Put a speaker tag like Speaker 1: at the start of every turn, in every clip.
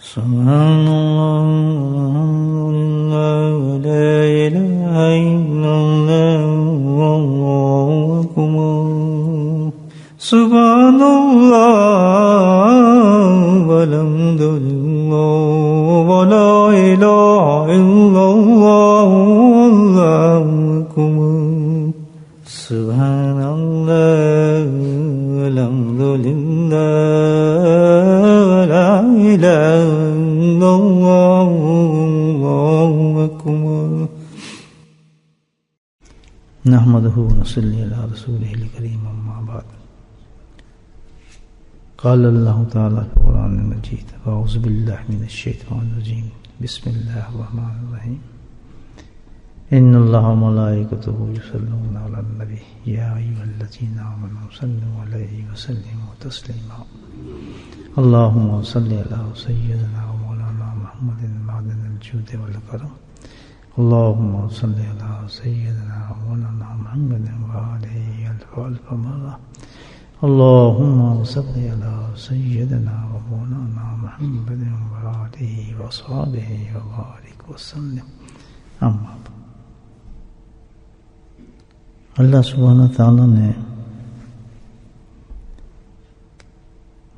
Speaker 1: سبحان اللہ لا الہ الا اللہ سبحان اللہ والحمد للہ ولا الہ الا اللہ سبحان اللہ والحمد للہ ولا الہ الا اللہ نحمدہ ونصلی علی رسولہ الکریم اما بعد قال اللہ تعالی فی القرآن المجید اعوذ باللہ من الشیطان الرجیم بسم اللہ الرحمن الرحیم ان اللہ وملائکتہ یصلون علی النبی یا ایھا الذین آمنوا صلوا علیہ وسلموا تسلیما اللہم صل علی سیدنا ومولانا محمد معدن الجود والکرم اللہم صل علی سیدنا ومولانا محمد وآلہ الف مرہ اللہم صل علی سیدنا ومولانا محمد وآلہ وصحبہ وبارک وسلم اما بعد۔ اللہ سبحانہ تعالیٰ نے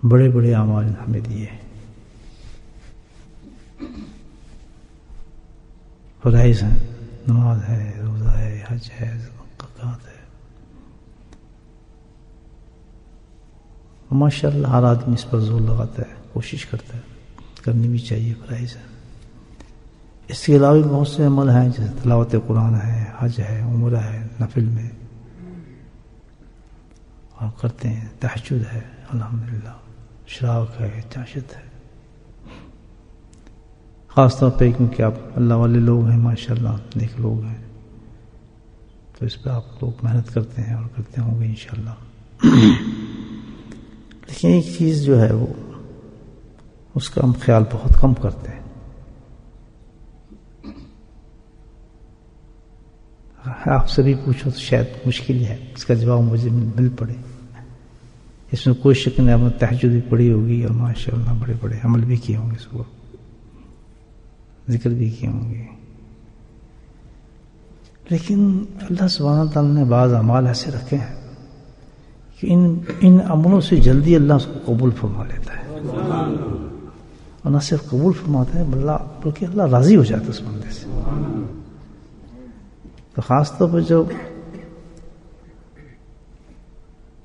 Speaker 1: بڑے بڑے اعمال ہمیں دیے، فرائض ہیں، نماز ہے، روزہ ہے، حج ہے، زکوٰۃ ہے، ماشاء اللہ ہر آدمی اس پر زور لگاتا ہے، کوشش کرتا ہے، کرنی بھی چاہیے، فرائض ہے۔ اس کے علاوہ بہت سے عمل ہیں جیسے تلاوت قرآن ہے، حج ہے، عمرہ ہے، نفل میں اور کرتے ہیں، تہجد ہے، الحمدللہ، اشراق ہے، چاشت ہے، خاص طور پہ کیونکہ آپ اللہ والے لوگ ہیں، ماشاءاللہ نیک لوگ ہیں، تو اس پہ آپ لوگ محنت کرتے ہیں اور کرتے ہوں گے انشاءاللہ۔ لیکن ایک چیز جو ہے وہ اس کا ہم خیال بہت کم کرتے ہیں۔ آپ سے بھی پوچھو تو شاید مشکل ہے اس کا جواب مجھے مل پڑے، اس میں کوئی شک نہیں، آپ نے تہجد بھی پڑھی ہوگی اور ماشاءاللہ بڑے بڑے عمل بھی کیے ہوں گے، صبح ذکر بھی کیے ہوں گے، لیکن اللہ سبحانہ تعالیٰ نے بعض اعمال ایسے رکھے ہیں کہ ان عملوں سے جلدی اللہ اس کو قبول فرما لیتا ہے، اور نہ صرف قبول فرماتا ہے بلکہ اللہ راضی ہو جاتا ہے اس بندے سے۔ تو خاص طور پہ جو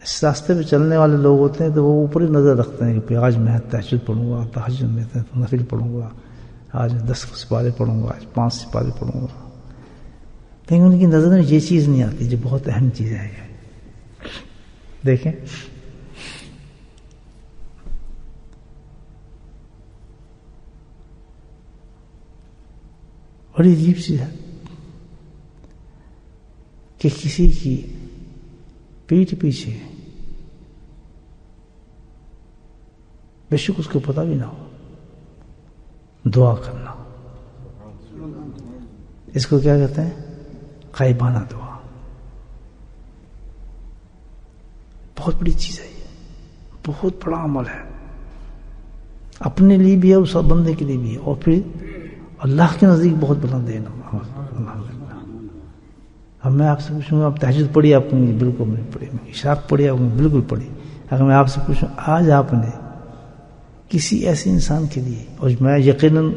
Speaker 1: اس راستے پہ چلنے والے لوگ ہوتے ہیں تو وہ اوپری نظر رکھتے ہیں کہ آج میں تہجد پڑھوں گا، تہجد میں نفل پڑھوں گا، آج 10 سپارے پڑھوں گا، آج 5 سپارے پڑھوں گا، لیکن ان کی نظر میں یہ چیز نہیں آتی جو بہت اہم چیز ہے۔ دیکھیں بڑی عجیب چیز ہے کہ کسی کی پیٹھ پیچھے بے شک اس کو پتہ بھی نہ ہو دعا کرنا، اس کو کیا کہتے ہیں؟ غائبانہ دعا۔ بہت بڑی چیز ہے، یہ بہت بڑا عمل ہے، اپنے لیے بھی ہے، اس بندے کے لیے بھی ہے، اور پھر اللہ کے نزدیک بہت بلند ہے۔ اب میں آپ سے پوچھوں گا آپ تہجد پڑھی آپ کو؟ بالکل نہیں پڑھی۔ اشراق پڑھی آپ کو؟ بالکل پڑھی۔ اگر میں آپ سے پوچھوں آج آپ نے کسی ایسے انسان کے لیے، اور میں یقیناً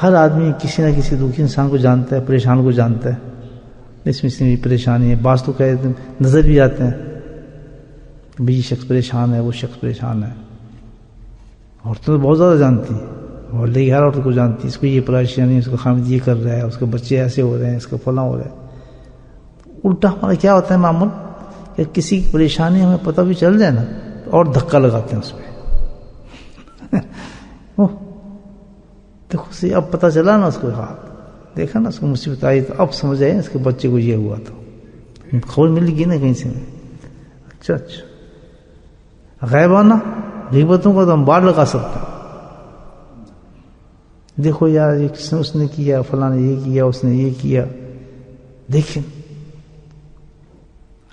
Speaker 1: ہر آدمی کسی نہ کسی دکھی انسان کو جانتا ہے، پریشان کو جانتا ہے، اس میں اتنی پریشانی ہے، بعض تو کہتے ہیں نظر بھی آتے ہیں بھی یہ شخص پریشان ہے، وہ شخص پریشان ہے۔ عورتیں تو بہت زیادہ جانتی ہیں، محلے کی ہر عورت کو جانتی ہے، اس کو یہ پریشانی، اس کو خامد یہ کر رہا ہے، اس کے بچے ایسے ہو رہے ہیں، اس کا فلاں ہو رہا ہے۔ الٹا ہمارا کیا ہوتا ہے معمول کہ کسی کی پریشانی ہمیں پتہ بھی چل جائے نا اور دھکا لگاتے ہیں اس پہ۔ دیکھو اب پتہ چلا نا اس کو، ہاں دیکھا نا اس کو مصیبت آئی تو اب سمجھ آئے اس کے بچے کو یہ ہوا، تو خبر مل گئی نا کہیں سے۔ اچھا غائبانہ غیبتوں کو تو ہم باہر لگا سکتے ہیں، دیکھو یار یہ اس نے کیا، فلاں نے یہ کیا، اس نے یہ کیا، دیکھیں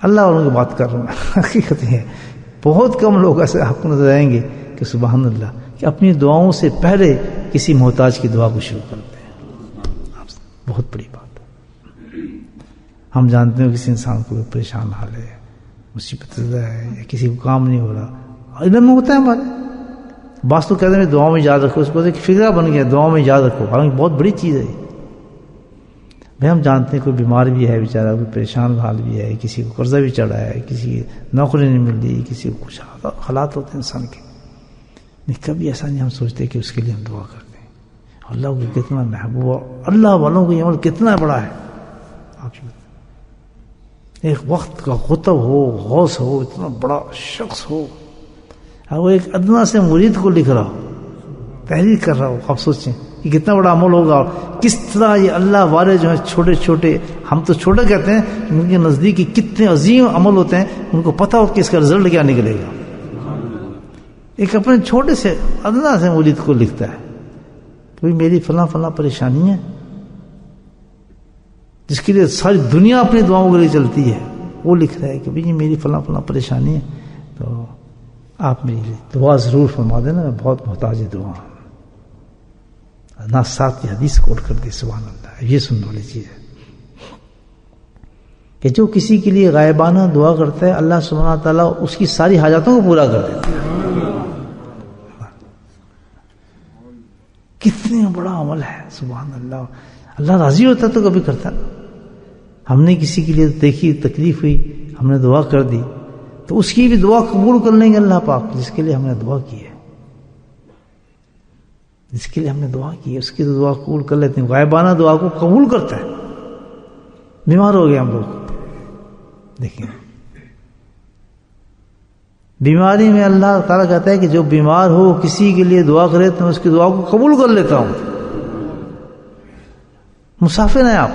Speaker 1: اللہ والوں کی بات کر رہا ہوں، حقیقت ہے بہت کم لوگ ایسے آپ کو نظر آئیں گے کہ سبحان اللہ کہ اپنی دعاؤں سے پہلے کسی محتاج کی دعا کو شروع کرتے ہیں. بہت بڑی بات ہے. ہم جانتے ہیں کسی انسان کو پریشان حال ہے, مصیبت زدہ ہے, یا کسی کو کام نہیں ہو رہا, علم میں ہوتا ہے ہمارے. بعض تو کہتے ہیں دعاؤں میں یاد رکھو, اس کو ایک فکرہ بن گیا دعاؤں میں یاد رکھو, حالانکہ بہت بڑی چیز ہے. بھائی ہم جانتے ہیں کوئی بیمار بھی ہے بیچارہ, کوئی پریشان حال بھی ہے, کسی کو قرضہ بھی چڑھا ہے, کسی کی نوکری نہیں مل رہی, کسی کو کچھ حالات ہوتے ہیں انسان کے. کبھی ایسا نہیں ہم سوچتے کہ اس کے لیے ہم دعا کرتے ہیں. اللہ کو کتنا محبوب, اللہ والوں کو یہ عمل کتنا بڑا ہے. آپ ایک وقت کا قطب ہو, غوث ہو, اتنا بڑا شخص ہو, وہ ایک ادنا سے مرید کو لکھ رہا ہو, تحریر کر رہا ہو. آپ سوچیں کہ کتنا بڑا عمل ہوگا, اور کس طرح یہ اللہ والے جو ہیں چھوٹے چھوٹے, ہم تو چھوٹے کہتے ہیں, ان کے نزدیک کتنے عظیم عمل ہوتے ہیں, ان کو پتہ ہوتا کہ اس کا رزلٹ کیا نکلے گا. ایک اپنے چھوٹے سے ادنا سے مرید کو لکھتا ہے کوئی میری فلاں فلاں پریشانی ہے, جس کے لیے ساری دنیا اپنی دعاؤں کے لیے چلتی ہے, وہ لکھ رہا ہے کہ بھئی میری فلاں فلاں پریشانی ہے, تو آپ میری لیے دعا ضرور فرما دینا, میں بہت محتاج دعا ہوں. نہ ساتھ کی حدیث کوٹ کر دی, سبحان اللہ. یہ سننے والی چیز ہے کہ جو کسی کے لیے غائبانہ دعا کرتا ہے, اللہ سبحانہ تعالیٰ اس کی ساری حاجاتوں کو پورا کر دیتا ہے. کتنے بڑا عمل ہے, سبحان اللہ. اللہ راضی ہوتا تو کبھی کرتا. ہم نے کسی کے لیے دیکھی تکلیف ہوئی, ہم نے دعا کر دی, تو اس کی بھی دعا قبول کر لیں گے اللہ پاک, جس کے لیے ہم نے دعا کی ہے, جس کے لیے ہم نے دعا کی ہے اس کی دعا قبول کر لیتے ہیں. غائبانہ دعا کو قبول کرتا ہے. بیمار ہو گئے ہم لوگ, دیکھیں بیماری میں اللہ تعالیٰ کہتا ہے کہ جو بیمار ہو کسی کے لیے دعا کرے تو میں اس کی دعا کو قبول کر لیتا ہوں. مسافر ہیں آپ,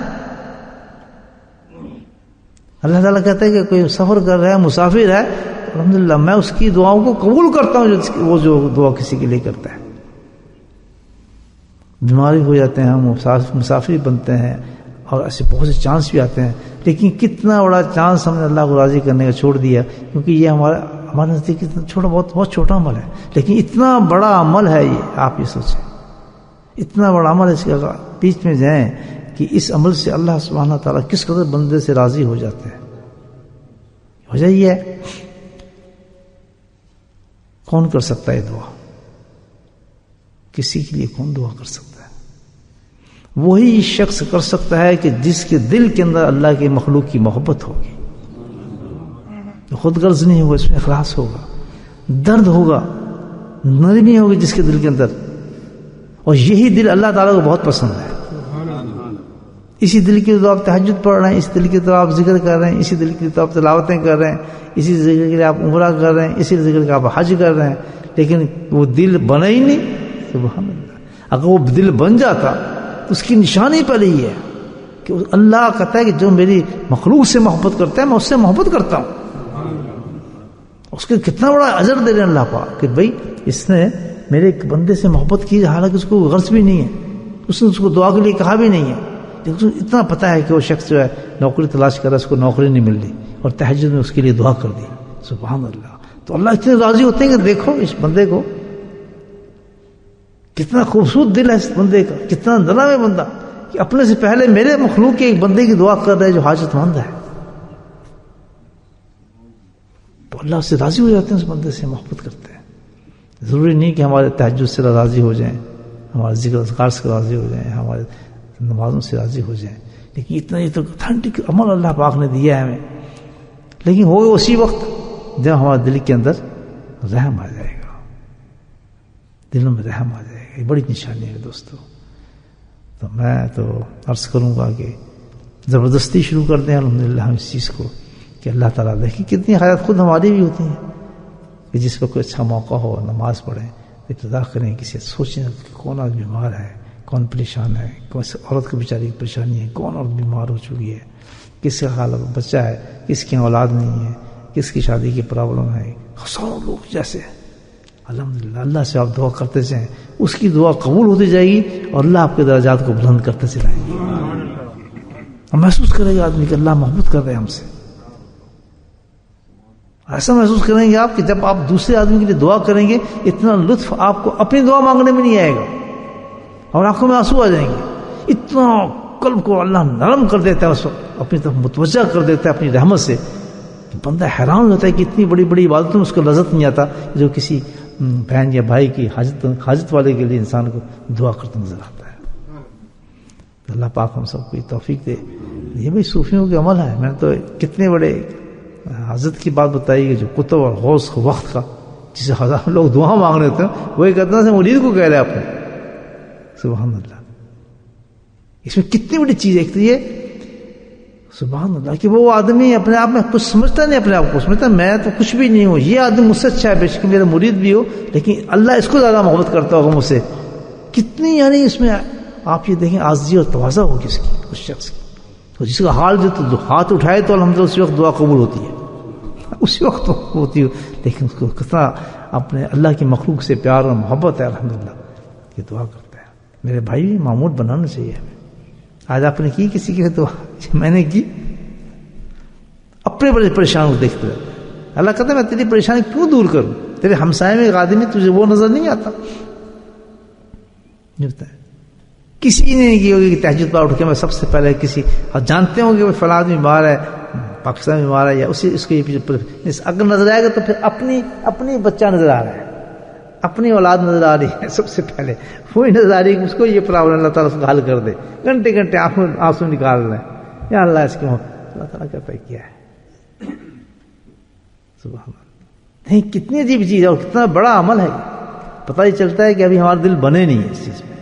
Speaker 1: اللہ تعالیٰ کہتا ہے کہ کوئی سفر کر رہا ہے, مسافر ہے, الحمدللہ میں اس کی دعاؤں کو قبول کرتا ہوں, وہ جو دعا کسی کے لیے کرتا ہے. بیماری ہو جاتے ہیں, ہم مسافر بنتے ہیں, اور ایسے بہت سے چانس بھی آتے ہیں, لیکن کتنا بڑا چانس ہم نے اللہ کو راضی کرنے کا چھوڑ دیا, کیونکہ یہ ہمارے نزدیک چھوٹا, بہت چھوٹا عمل ہے, لیکن اتنا بڑا عمل ہے یہ. آپ یہ سوچیں اتنا بڑا عمل ہے, اس کے بیچ میں جائیں کہ اس عمل سے اللہ سبحانہ تعالیٰ کس قدر بندے سے راضی ہو جاتے ہیں. وجہ یہ ہے, کون کر سکتا ہے دعا, کسی کے لیے کون دعا کر سکتا ہے؟ وہی شخص کر سکتا ہے کہ جس کے دل کے اندر اللہ کے مخلوق کی محبت ہوگی, خود غرض نہیں ہوگا, اس میں اخلاص ہوگا, درد ہوگا, نرمی ہوگی جس کے دل کے اندر, اور یہی دل اللہ تعالیٰ کو بہت پسند ہے. اسی دل کی تو آپ تہجد پڑھ رہے ہیں, اسی دل کی تو آپ ذکر کر رہے ہیں, اسی دل کی تو آپ تلاوتیں کر رہے ہیں, اسی ذکر کے لیے آپ عمرہ کر رہے ہیں, اسی ذکر کے آپ حج کر رہے ہیں, لیکن وہ دل بنا ہی نہیں. سبحان اللہ. اگر وہ دل بن جاتا تو اس کی نشانی پہلے یہ ہے کہ اللہ کہتا ہے کہ جو میری مخلوق سے محبت کرتا ہے میں اس سے محبت کرتا ہوں. اس کے کتنا بڑا اجر دے رہے ہیں اللہ پاک کہ بھائی اس نے میرے ایک بندے سے محبت کی, حالانکہ اس کو غرض بھی نہیں ہے, اس نے اس کو دعا کے لیے کہا بھی نہیں ہے, لیکن اتنا پتا ہے کہ وہ شخص جو ہے نوکری تلاش کر رہا ہے, اس کو نوکری نہیں مل رہی, اور تہجد میں اس کے لیے دعا کر دی. سبحان اللہ. تو اللہ اتنے راضی ہوتے ہیں کہ دیکھو اس بندے کو, کتنا خوبصورت دل ہے اس بندے کا, کتنا نرم ہے بندہ کہ اپنے سے پہلے میرے مخلوق کے ایک بندے کی دعا کر رہا ہے جو حاجت مند ہے. تو اللہ سے راضی ہو جاتے ہیں, اس بندے سے محبت کرتے ہیں. ضروری نہیں کہ ہمارے تہجد سے راضی ہو جائیں, ہمارے ذکر اذکار سے راضی ہو جائیں, ہمارے نمازوں سے راضی ہو جائیں, لیکن اتنا یہ تو اتھینٹک عمل اللہ پاک نے دیا ہے ہمیں. لیکن ہوگا اسی وقت جب ہمارے دل کے اندر رحم آ جائے گا, دلوں میں رحم آ جائے گا. یہ بڑی نشانی ہے دوستو. تو میں تو عرض کروں گا کہ زبردستی شروع کر دیں الحمدللہ ہم اس چیز کو, کہ اللہ تعالیٰ دیکھیں کتنی حالات خود ہماری بھی ہوتی ہیں کہ جس پر کوئی اچھا موقع ہو نماز پڑھیں, ابتدا کریں, کسی سوچیں کہ کون آدمی بیمار ہے, کون پریشان ہے, کون سی عورت کو بیچاری کی پریشانی ہے, کون عورت بیمار ہو چکی ہے, کس کا حال بچہ ہے, کس کی اولاد نہیں ہے, کس کی شادی کی پرابلم ہے. ہزاروں لوگ جیسے الحمدللہ اللہ سے آپ دعا کرتے جائیں, اس کی دعا قبول ہوتی جائے گی اور اللہ آپ کے درجات کو بلند کرتے چلائیں گے. اور محسوس کرے گا آدمی کہ اللہ محبت کر رہے ہیں ہم سے, ایسا محسوس کریں گے آپ کہ جب آپ دوسرے آدمی کے لیے دعا کریں گے اتنا لطف آپ کو اپنی دعا مانگنے میں نہیں آئے گا، اور آنکھوں میں آنسو آ جائیں گے. اتنا قلب کو اللہ نرم کر دیتا ہے، اس وقت اپنی طرف متوجہ کر دیتا ہے اپنی رحمت سے، کہ بندہ حیران ہوتا ہے کہ اتنی بڑی بڑی عبادتوں میں اس کو لذت نہیں آتا جو کسی بہن یا بھائی کی حاجت والے کے لیے انسان کو دعا کرتا نظر آتا ہے. اللہ پاک ہم سب کو توفیق دے. یہ بھی صوفیوں کے عمل ہے. میں نے تو کتنے بڑے حضرت کی بات بتائی کہ جو کتب اور غوث وقت کا، جسے ہزاروں لوگ دعا مانگ رہے تھے، وہی کہتا سے مرید کو کہہ رہے اپنے. سبحان اللہ. اس میں کتنی بڑی چیز ہے. ایک تو یہ سبحان اللہ کہ وہ آدمی اپنے آپ میں کچھ سمجھتا نہیں، اپنے آپ کو سمجھتا میں تو کچھ بھی نہیں ہوں، یہ آدمی مجھ سے اچھا ہے، بے شک میرا مرید بھی ہو، لیکن اللہ اس کو زیادہ محبت کرتا ہوگا مجھ سے. کتنی یعنی اس میں آپ یہ دیکھیں عاجزی اور تواضع ہوگی اس کی، اس شخص کی. تو جس کا حال جو تو ہاتھ اٹھائے تو الحمدللہ اسی وقت دعا قبول ہوتی ہے، اسی وقت ہوتی ہے. لیکن اس کو کتنا اپنے اللہ کی مخلوق سے پیار اور محبت ہے الحمدللہ، یہ دعا کرتا ہے. میرے بھائی بھی معمول بنانا چاہیے ہمیں. آج آپ نے کی کسی کے دعا؟ میں نے کی. اپنے بڑے پریشان کو دیکھتے رہتے. اللہ کہتا ہے میں تیری پریشانی کیوں دور کروں؟ تیرے ہمسائے میں ایک آدمی تجھے وہ نظر نہیں آتا؟ کسی نے نہیں کی ہوگی کہ تہجد پر اٹھ کے میں سب سے پہلے کسی، اور جانتے ہوں کہ فلاں آدمی بیمار ہے، پاکستان میں بیمار ہے، یا اس کے اگر نظر آئے گا تو پھر اپنی بچہ نظر آ رہا ہے، اپنی اولاد نظر آ رہی ہے. سب سے پہلے وہی نظر آ رہی ہے کہ اس کو یہ پرابلم اللہ تعالیٰ اس کو حل کر دے. گھنٹے گھنٹے آنسو نکال رہے ہیں، یا اللہ اس کو اللہ تعالیٰ کہتا ہے کیا ہے. سبحان اللہ. نہیں کتنی عجیب چیز ہے اور کتنا بڑا عمل ہے. پتہ ہی چلتا ہے کہ ابھی ہمارا دل بنے نہیں ہے اس چیز میں،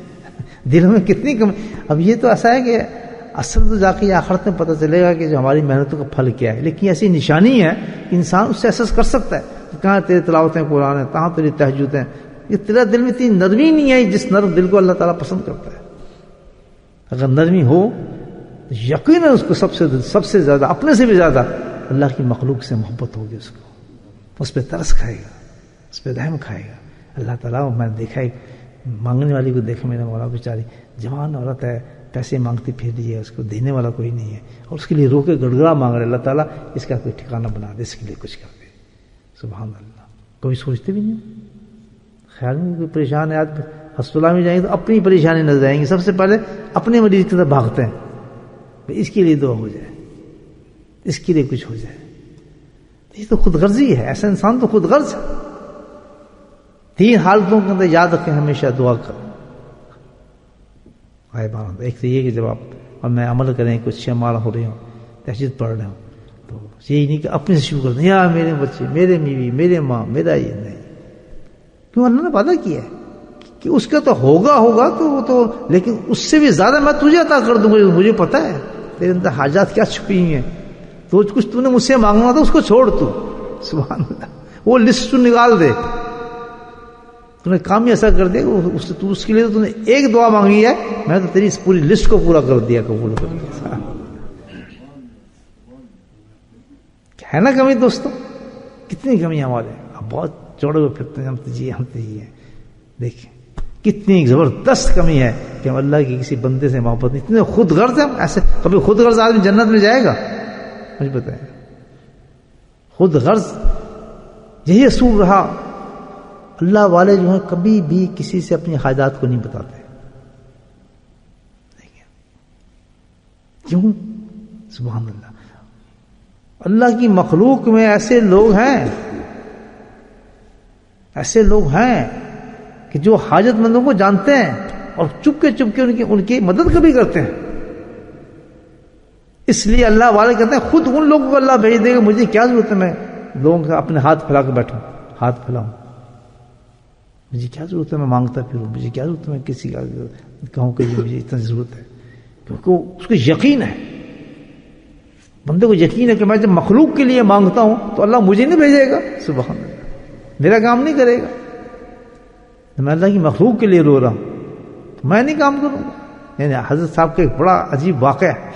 Speaker 1: دلوں میں کتنی کمی. اب یہ تو ایسا ہے کہ اصل تو جا کے آخرت میں پتہ چلے گا کہ جو ہماری محنتوں کا پھل کیا ہے. لیکن ایسی نشانی ہے کہ انسان اس سے احساس کر سکتا ہے کہ کہاں تیرے تلاوتیں قرآن ہیں، کہاں تیری تہجد ہیں. یہ تیرا دل میں اتنی نرمی نہیں ہے جس نرم دل کو اللہ تعالیٰ پسند کرتا ہے. اگر نرمی ہو تو یقیناً اس کو سب سے زیادہ، اپنے سے بھی زیادہ اللہ کی مخلوق سے محبت ہوگی. اس پہ ترس کھائے گا، اس پہ رحم کھائے گا. اللہ تعالیٰ میں نے دیکھا ایک مانگنے والی کو دیکھا، میرا مولا بیچاری جوان عورت ہے، پیسے مانگتی پھر رہی ہے، اس کو دینے والا کوئی نہیں ہے، اور اس کے لیے رو کے گڑگڑا مانگ رہے. اللہ تعالیٰ اس کا کوئی ٹھکانہ بنا دے، اس کے لیے کچھ کر دے. سبحان اللہ. کوئی سوچتے بھی نہیں، خیال میں کوئی پریشان ہے. آج ہسپتال میں جائیں گے تو اپنی پریشانی نظر آئیں گی، سب سے پہلے اپنے مریض کی طرف بھاگتے ہیں، اس کے لیے دعا ہو جائے، اس کے لیے کچھ ہو جائے. یہ تو خود غرضی ہے. ایسا انسان تو خود غرض ہے. 3 حالتوں کے اندر یاد رکھیں ہمیشہ دعا کرو. ایک تو یہ کہ جب آپ اور میں عمل کریں، کچھ شمار ہو رہے ہوں، تہجد پڑھ رہے ہوں، تو یہی نہیں کہ اپنے سے شروع کر دیں، یا میرے بچے، میرے بیوی، میرے ماں، میرا یہ. نہیں، کیوں اللہ نے وعدہ کیا ہے کہ اس کا تو ہوگا تو وہ تو، لیکن اس سے بھی زیادہ میں تجھے عطا کر دوں گا. مجھے پتا ہے تیرے اندر حاجات کیا چھپی ہوئی ہیں. تو کچھ تو نے مجھ سے مانگنا تھا اس کو چھوڑ تو. سبحان اللہ. وہ لسٹ تو نکال دے. تو نے کام ہی ایسا کر دیا تو اس کے لیے تو نے ایک دعا مانگی ہے، میں تو تیری اس پوری لسٹ کو پورا کر دیا، قبول کر دیا. ہے نا کمی دوستوں؟ کتنی کمی ہمارے. اب بہت چوڑے ہوئے پھرتے ہیں ہم تو یہ دیکھیں کتنی زبردست کمی ہے کہ ہم اللہ کی کسی بندے سے محبت نہیں. اتنے خود غرض ہیں. ایسے کبھی خود غرض آدمی جنت میں جائے گا؟ مجھے بتائیں. خود غرض یہی اصول رہا. اللہ والے جو ہیں کبھی بھی کسی سے اپنی حاجات کو نہیں بتاتے. کیوں؟ سبحان اللہ. اللہ کی مخلوق میں ایسے لوگ ہیں کہ جو حاجت مندوں کو جانتے ہیں اور چپ کے ان کی مدد کبھی کرتے ہیں. اس لیے اللہ والے کہتے ہیں خود ان لوگوں کو اللہ بھیج دے گا. مجھے کیا ضرورت ہے میں لوگوں کا اپنے ہاتھ پھیلا کے بیٹھوں، ہاتھ پھیلاؤں؟ مجھے کیا ضرورت ہے میں مانگتا پھروں؟ مجھے کیا ضرورت ہے میں کسی کا کہوں کہ مجھے اتنا ضرورت ہے؟ کیونکہ اس کو یقین ہے، بندے کو یقین ہے کہ میں جب مخلوق کے لیے مانگتا ہوں تو اللہ مجھے نہیں بھیجے گا. سبحان اللہ. میرا کام نہیں کرے گا. میں اللہ کی مخلوق کے لیے رو رہا ہوں تو میں نہیں کام کروں گا. یعنی حضرت صاحب کا ایک بڑا عجیب واقعہ ہے.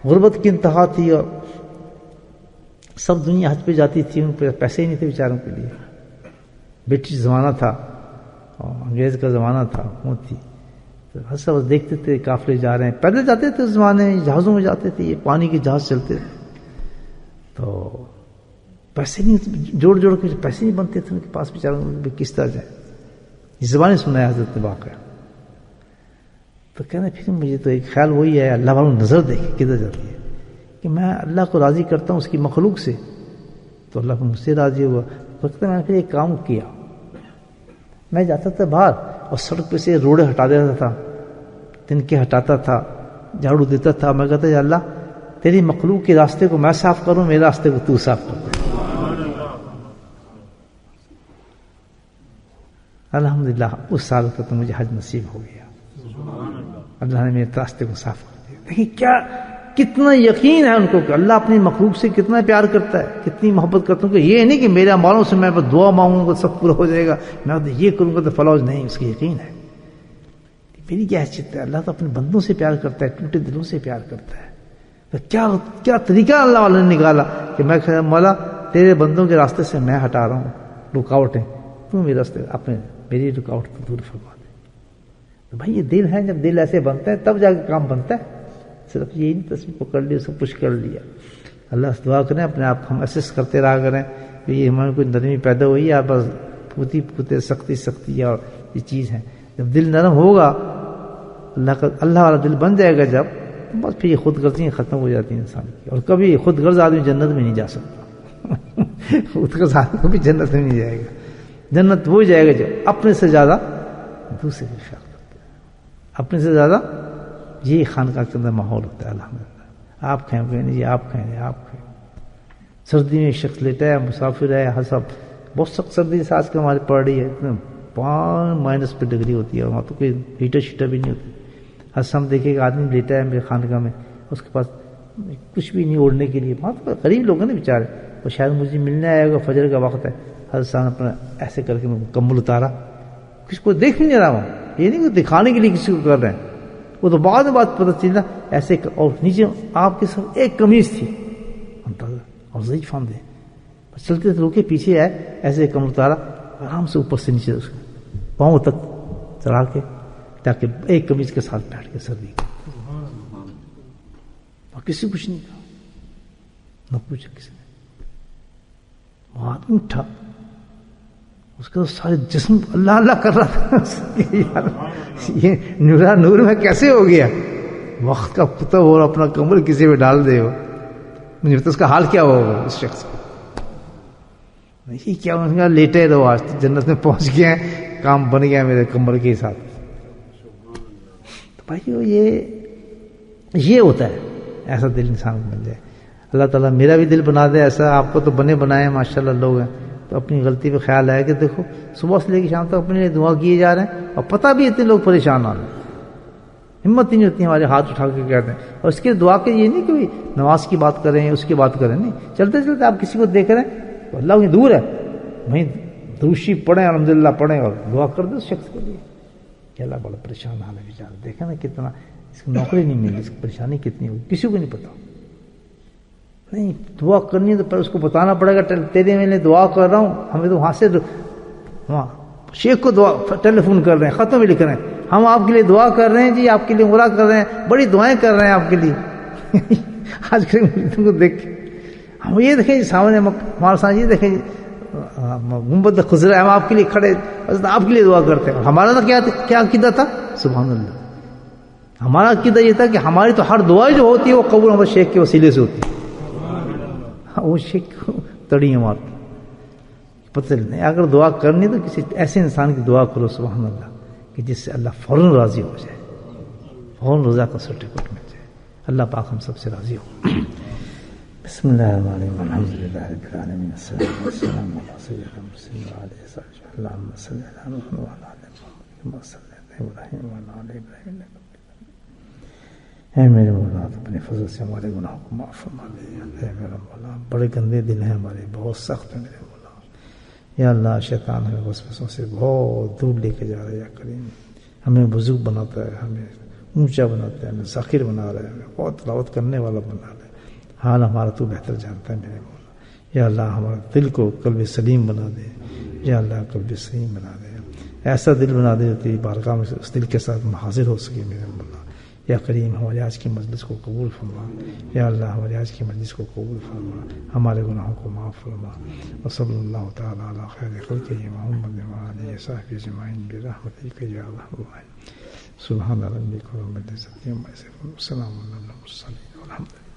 Speaker 1: غربت کی انتہا تھی اور سب دنیا حج پہ جاتی تھی، ان پہ پیسے ہی نہیں تھے بیچاروں کے لیے. برٹش زمانہ تھا اور انگریز کا زمانہ تھا، وہ تھی. تو ہر سب دیکھتے تھے قافلے جا رہے ہیں، پیدل جاتے تھے اس زمانے میں، جہازوں میں جاتے تھے، یہ پانی کے جہاز چلتے تھے. تو پیسے نہیں جوڑ کے پیسے نہیں بنتے تھے ان کے پاس بیچاروں میں کس طرح جائے. یہ زبانیں سنا ہے حضرت واقعہ. تو کہنا پھر مجھے تو ایک خیال وہی ہے اللہ والوں نظر دیکھے کدھر جاتی ہے کہ میں اللہ کو راضی کرتا ہوں اس کی مخلوق سے تو اللہ کو مجھ سے راضی ہوا. وقت میں نے پھر ایک کام کیا, میں جاتا تھا باہر اور سڑک پہ سے روڑے ہٹا دیتا تھا, تنکے ہٹاتا تھا, جھاڑو دیتا تھا. میں کہتا یا اللہ تیری مخلوق کے راستے کو میں صاف کروں, میرے راستے کو تو صاف کر. الحمدللہ اس سال کا تو مجھے حج نصیب ہو گیا, اللہ نے میرے راستے کو صاف کر دیا. دیکھیں کیا کتنا یقین ہے ان کو کہ اللہ اپنی مخلوق سے کتنا پیار کرتا ہے, کتنی محبت کرتا ہوں. کہ یہ نہیں کہ میرے اعمالوں سے میں بس دعا مانگوں گا سب پورا ہو جائے گا, میں یہ کروں گا تو فلاح نہیں. اس کی یقین ہے میری کیا حیثیت ہے. اللہ تو اپنے بندوں سے پیار کرتا ہے, ٹوٹے دلوں سے پیار کرتا ہے. تو کیا طریقہ اللہ والوں نے نکالا کہ میں مولا تیرے بندوں کے راستے سے میں ہٹا رہا ہوں رکاوٹیں, تو میرے راستے اپنے میری رکاوٹ کو دور فرما دے. تو بھائی یہ دل ہے, جب دل ایسے بنتا ہے تب جا کے کام بنتا ہے. صرف یہی نہیں تصویر پکڑ لی سب کچھ کر لیا. اللہ سے دعا کریں اپنے آپ کو ہم اسس کرتے رہا کریں کہ یہ ہمارے کوئی نرمی پیدا ہوئی ہے, بس پوتے سختی اور یہ چیز ہے. جب دل نرم ہوگا اللہ والا دل بن جائے گا جب, بس پھر یہ خود غرضیاں ختم ہو جاتی ہیں انسان کی. اور کبھی خود غرض آدمی جنت میں نہیں جا سکتا. خود غرض آدمی کبھی جنت میں نہیں جائے گا. جنت وہ جائے گا جب اپنے سے زیادہ دوسرے سے پیار کرتا ہے, اپنے سے زیادہ. یہ خانقاہ کے اندر ماحول ہوتا ہے الحمدللہ. آپ کھائیں گے نہیں, آپ کھائیں, آپ کھائیں. سردی میں ایک شخص لیٹا ہے, مسافر ہے, ہر سب بہت سخت سردی سے آج کل ہمارے پڑ رہی ہے, اتنا 5 پہ ڈگری ہوتی ہے, وہاں تو کوئی ہیٹر شیٹر بھی نہیں ہوتی. ہر سم دیکھے کہ آدمی لیٹا ہے میرے خانقاہ میں, اس کے پاس کچھ بھی نہیں اوڑھنے کے لیے. وہاں تو غریب لوگ ہیں نا بیچارے, وہ شاید مجھے ملنے آئے گا, فجر کا وقت ہے. ہر سال اپنا ایسے کر کے کمبل اتارا, کسی کو دیکھ نہیں رہا وہاں. یہ نہیں کہ دکھانے کے لیے کسی کو کر رہے ہیں, وہ تو بعد میں بات پتہ چلا ایسے. اور نیچے آپ کے ساتھ ایک قمیض تھی اور ضعیف فاندے, چلتے تھے روکے پیچھے آئے, ایسے کمبل اتارا آرام سے اوپر سے نیچے اس کو پاؤں تک چڑھا کے, تاکہ ایک قمیض کے ساتھ بیٹھ کے سردی اور کسی کچھ نہیں کہا, نہ پوچھا کسی نے. وہ آدمی اٹھا, اس کا سارے جسم اللہ اللہ کر رہا تھا. یہ نور میں کیسے ہو گیا, وقت کا کتب اور اپنا کمبل کسی پہ ڈال دے ہو. مجھے تو اس کا حال کیا ہوگا اس شخص کا. یہ کیا لیٹے رہو, آج جنت میں پہنچ گیا, کام بن گیا میرے کمبل کے ساتھ. تو بھائی یہ ہوتا ہے, ایسا دل انسان کو مل جائے. اللہ تعالیٰ میرا بھی دل بنا دے ایسا. آپ کو تو بنے بنائے ماشاءاللہ لوگ ہیں, تو اپنی غلطی پہ خیال آیا کہ دیکھو صبح سے لے کے شام تک اپنے لیے دعا کیے جا رہے ہیں, اور پتہ بھی اتنے لوگ پریشان آ رہے ہیں, ہمت نہیں ہوتی ہمارے ہاتھ اٹھا کے کہتے ہیں. اور اس کے دعا کے یہ نہیں کہ نماز کی بات کریں, اس کی بات کریں, نہیں. چلتے چلتے آپ کسی کو دیکھ رہے ہیں تو اللہ کی دور ہے, وہیں دروشی پڑھیں, الحمدللہ پڑھیں اور دعا کر دیں اس شخص کے لیے کہ اللہ بڑا پریشان حال ہے بیچارہ. دیکھیں نا کتنا اس کو نوکری نہیں ملی, اس کی پریشانی کتنی ہوگی, کسی کو نہیں پتا. نہیں دعا کرنی ہے تو پہلے اس کو بتانا پڑے گا, تیرے میں دعا کر رہا ہوں. ہمیں تو وہاں سے وہاں شیخ کو دعا ٹیلی فون کر رہے ہیں, ختم بھی لکھ رہے ہیں, ہم آپ کے لیے دعا کر رہے ہیں جی, آپ کے لیے عمرہ کر رہے ہیں, بڑی دعائیں کر رہے ہیں آپ کے لیے. آج کل تم کو دیکھ ہم یہ دیکھیں جی سامنے ہمارے ساتھ, یہ دیکھیں گنبد خضرا, ہم آپ کے لیے کھڑے, آپ کے لیے دعا کرتے ہیں. ہمارا تو کیا عقیدہ تھا, سبحان اللہ, ہمارا عقیدہ یہ تھا کہ ہماری تو ہر دعا جو ہوتی ہے وہ قبول ہمارے شیخ کے وسیلے سے ہوتی ہے. وہ شیخ تڑی مارتی پتہ نہیں. اگر دعا کرنی تو کسی ایسے انسان کی دعا کرو سبحان اللہ کہ جس سے اللہ فوراً راضی ہو جائے, فوراً رضا کا سرٹیفکیٹ مل جائے. اللہ پاک ہم سب سے راضی ہو. بسم اللہ الرحمن الرحیم, الحمدللہ رب العالمین, الصلاۃ والسلام علی سیدنا محمد وعلی آلہ اللہم صلی علی محمد وعلی آل محمد کما صلیت علی ابراہیم وعلی آل ابراہیم. اے میرے مولا اپنے فضل سے ہمارے گناہوں کو معاف فرما دے. اے میرا مولا بڑے گندے دل ہیں ہمارے, بہت سخت ہیں میرے مولا. یا اللہ شیطان ہمیں وسوسوں سے بہت دور لے کے جا رہا ہے. یا کریم ہمیں بزرگ بناتا ہے, ہمیں اونچا بناتا ہے, ہمیں ذاکر بنا رہا ہے, ہمیں بہت تلاوت کرنے والا بنا رہا ہے. حال ہمارا تو بہتر جانتا ہے میرے مولا. یا اللہ ہمارے دل کو قلب سلیم بنا دے. یا اللہ قلب سلیم بنا دے, ایسا دل بنا دے جو تیری بارگاہ میں اس دل کے ساتھ حاضر ہو سکے میرے مولا. یا کریم ہمارے آج کی مجلس کو قبول فرما، یا اللہ ہمارے آج کی مجلس کو قبول فرما، ہمارے گناہوں کو معاف فرما۔ وصلی اللہ تعالیٰ علی خیر خلقہ محمد وآلہ وصحبہ اجمعین برحمتک یا ارحم الراحمین۔ سبحان ربک رب العزۃ عما یصفون، وسلام علی المرسلین والحمد للہ۔